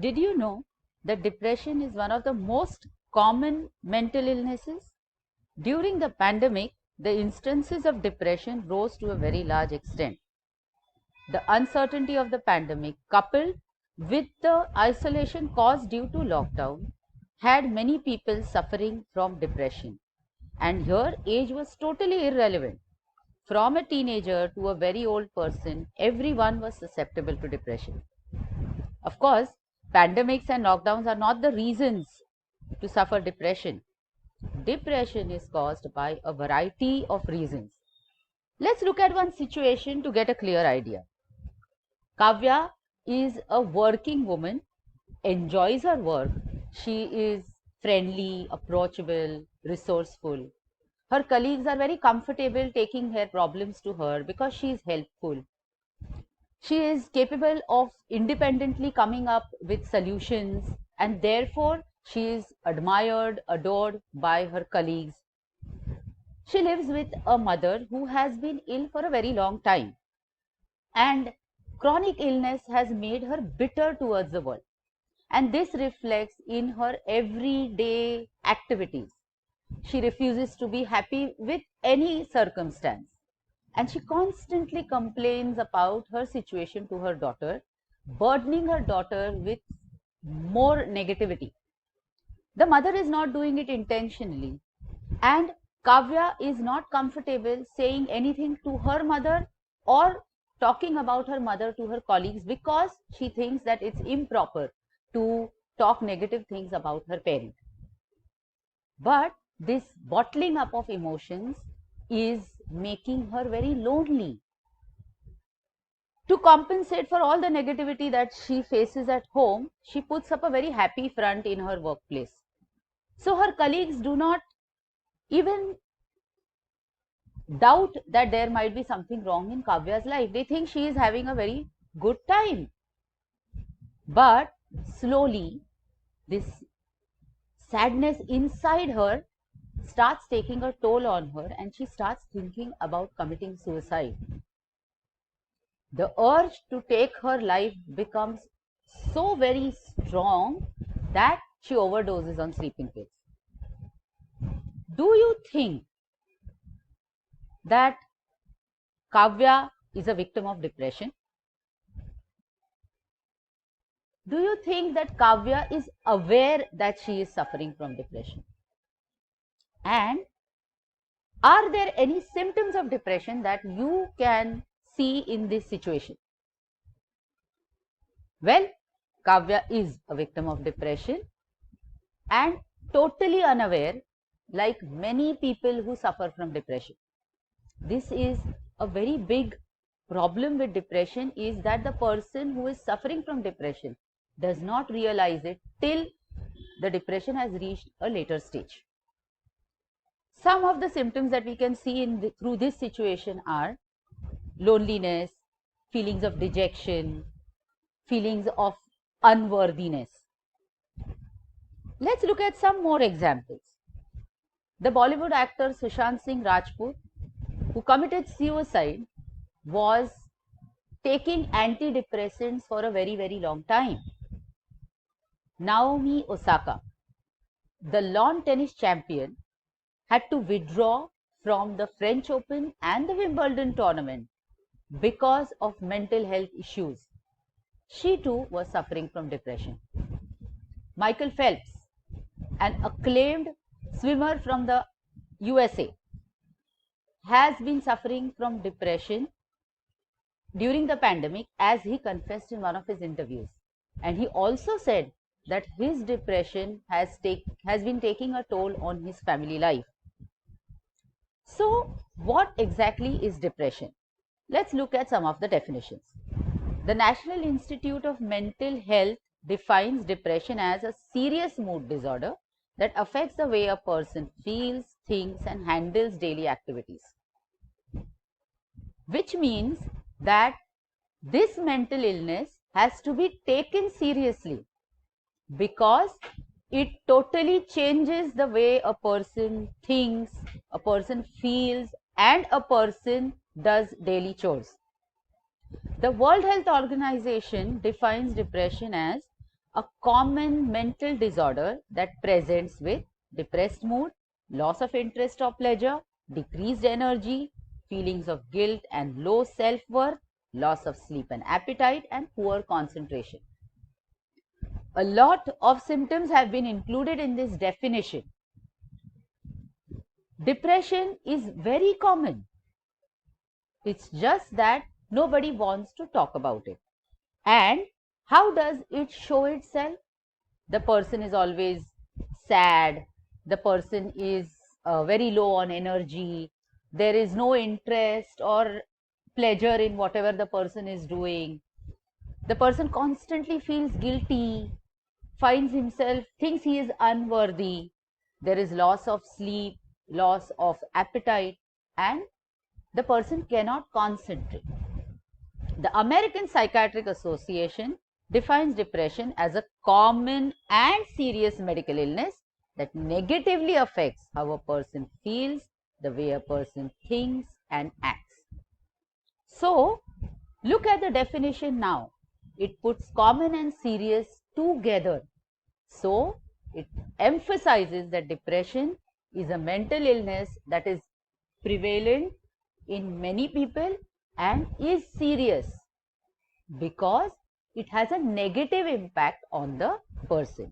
Did you know that depression is one of the most common mental illnesses? During the pandemic, the instances of depression rose to a very large extent. The uncertainty of the pandemic, coupled with the isolation caused due to lockdown, had many people suffering from depression. And here, age was totally irrelevant. From a teenager to a very old person, everyone was susceptible to depression. Of course, pandemics and lockdowns are not the reasons to suffer depression. Depression is caused by a variety of reasons. Let's look at one situation to get a clear idea. Kavya is a working woman, enjoys her work. She is friendly, approachable, resourceful. Her colleagues are very comfortable taking their problems to her because she is helpful. She is capable of independently coming up with solutions, and therefore she is admired, adored by her colleagues. She lives with a mother who has been ill for a very long time, and chronic illness has made her bitter towards the world, and this reflects in her everyday activities. She refuses to be happy with any circumstance, and she constantly complains about her situation to her daughter, burdening her daughter with more negativity. The mother is not doing it intentionally, and Kavya is not comfortable saying anything to her mother or talking about her mother to her colleagues because she thinks that it's improper to talk negative things about her parent. But this bottling up of emotions is making her very lonely. To compensate for all the negativity that she faces at home, she puts up a very happy front in her workplace. So her colleagues do not even doubt that there might be something wrong in Kavya's life. They think she is having a very good time. But slowly, this sadness inside her starts taking a toll on her, and she starts thinking about committing suicide. The urge to take her life becomes so very strong that she overdoses on sleeping pills. Do you think that Kavya is a victim of depression? Do you think that Kavya is aware that she is suffering from depression? And are there any symptoms of depression that you can see in this situation? Well, Kavya is a victim of depression and totally unaware, like many people who suffer from depression. This is a very big problem with depression, is that the person who is suffering from depression does not realize it till the depression has reached a later stage. Some of the symptoms that we can see through this situation are loneliness, feelings of dejection, feelings of unworthiness. Let's look at some more examples. The Bollywood actor Sushant Singh Rajput, who committed suicide, was taking antidepressants for a very, very long time. Naomi Osaka, the lawn tennis champion, had to withdraw from the French Open and the Wimbledon tournament because of mental health issues. She too was suffering from depression. Michael Phelps, an acclaimed swimmer from the USA, has been suffering from depression during the pandemic, as he confessed in one of his interviews. And he also said that his depression has been taking a toll on his family life. So, what exactly is depression? Let's look at some of the definitions. The National Institute of Mental Health defines depression as a serious mood disorder that affects the way a person feels, thinks, and handles daily activities. Which means that this mental illness has to be taken seriously, because it totally changes the way a person thinks, a person feels, and a person does daily chores. The World Health Organization defines depression as a common mental disorder that presents with depressed mood, loss of interest or pleasure, decreased energy, feelings of guilt and low self-worth, loss of sleep and appetite, and poor concentration. A lot of symptoms have been included in this definition. Depression is very common. It's just that nobody wants to talk about it. And how does it show itself? The person is always sad, the person is very low on energy, there is no interest or pleasure in whatever the person is doing, the person constantly feels guilty, finds himself, thinks he is unworthy, there is loss of sleep, loss of appetite, and the person cannot concentrate. The American Psychiatric Association defines depression as a common and serious medical illness that negatively affects how a person feels, the way a person thinks and acts. So, look at the definition now. It puts common and serious together. So, it emphasizes that depression is a mental illness that is prevalent in many people and is serious because it has a negative impact on the person.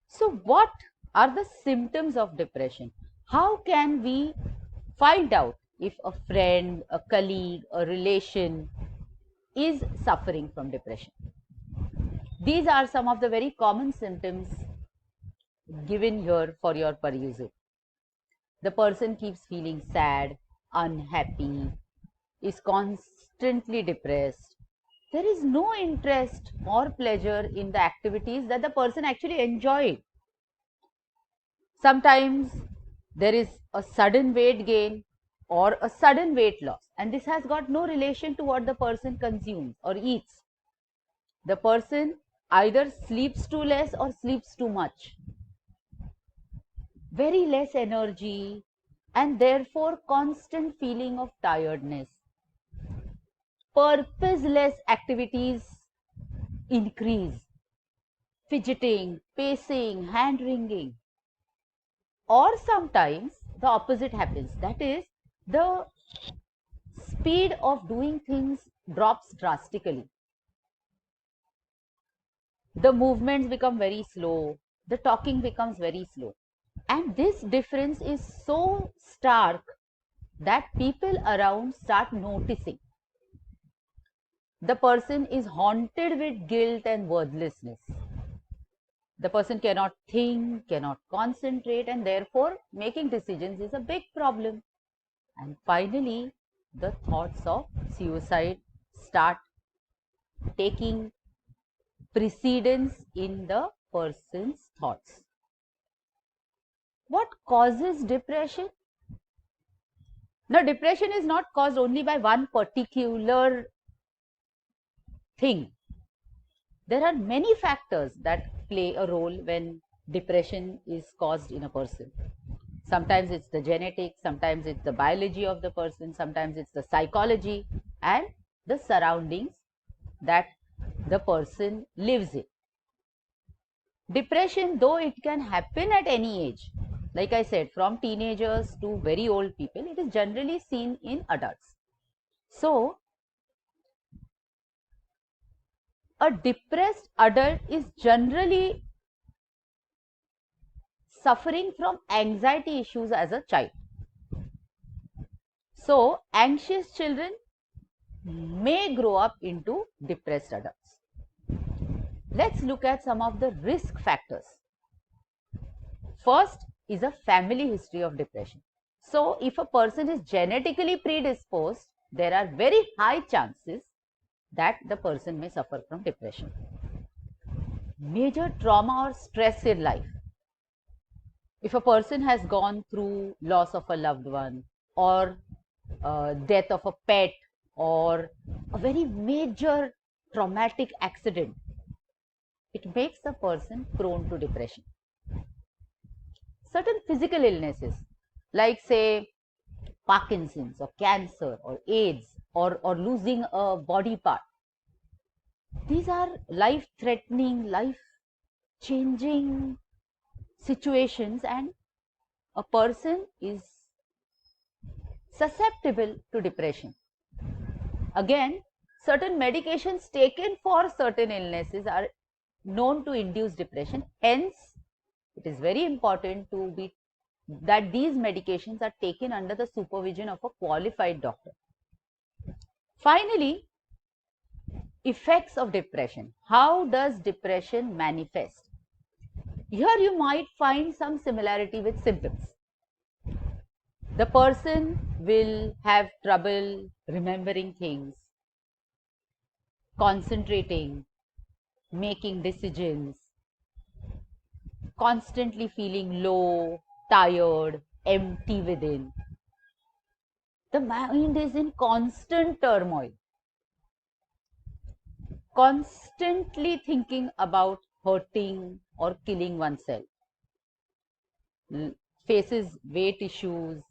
So, what are the symptoms of depression? How can we find out if a friend, a colleague, a relation is suffering from depression? These are some of the very common symptoms given here for your perusal. The person keeps feeling sad, unhappy, is constantly depressed. There is no interest or pleasure in the activities that the person actually enjoyed. Sometimes there is a sudden weight gain or a sudden weight loss, and this has got no relation to what the person consumes or eats. The person either sleeps too less or sleeps too much. Very less energy and therefore constant feeling of tiredness. Purposeless activities increase. Fidgeting, pacing, hand wringing. Or sometimes the opposite happens. That is, the speed of doing things drops drastically. The movements become very slow. The talking becomes very slow. And this difference is so stark that people around start noticing. The person is haunted with guilt and worthlessness. The person cannot think, cannot concentrate, and therefore making decisions is a big problem. And finally, the thoughts of suicide start taking precedence in the person's thoughts. What causes depression? Now, depression is not caused only by one particular thing. There are many factors that play a role when depression is caused in a person. Sometimes it's the genetics, sometimes it's the biology of the person, sometimes it's the psychology and the surroundings that the person lives in. Depression, though it can happen at any age, like I said, from teenagers to very old people, it is generally seen in adults. So, a depressed adult is generally suffering from anxiety issues as a child. So, anxious children may grow up into depressed adults. Let's look at some of the risk factors. First is a family history of depression. So, if a person is genetically predisposed, there are very high chances that the person may suffer from depression. Major trauma or stress in life. If a person has gone through loss of a loved one or death of a pet or a very major traumatic accident, it makes the person prone to depression. Certain physical illnesses like say Parkinson's or cancer or AIDS or losing a body part, These are life-threatening, life-changing situations, and a person is susceptible to depression. Again, certain medications taken for certain illnesses are known to induce depression. Hence, it is very important that these medications are taken under the supervision of a qualified doctor. Finally, effects of depression. How does depression manifest? Here you might find some similarity with symptoms. The person will have trouble remembering things, concentrating, making decisions, constantly feeling low, tired, empty within. The mind is in constant turmoil, constantly thinking about hurting or killing oneself, faces weight issues,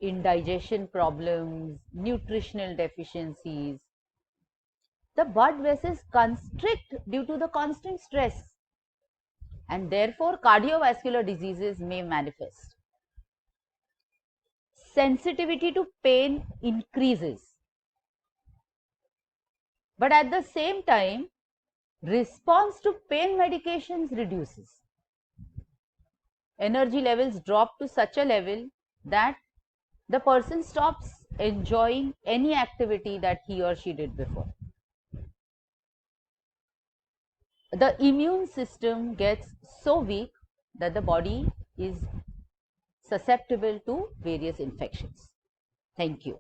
indigestion problems, nutritional deficiencies. The blood vessels constrict due to the constant stress, and therefore cardiovascular diseases may manifest. Sensitivity to pain increases, but at the same time, response to pain medications reduces. Energy levels drop to such a level that the person stops enjoying any activity that he or she did before. The immune system gets so weak that the body is susceptible to various infections. Thank you.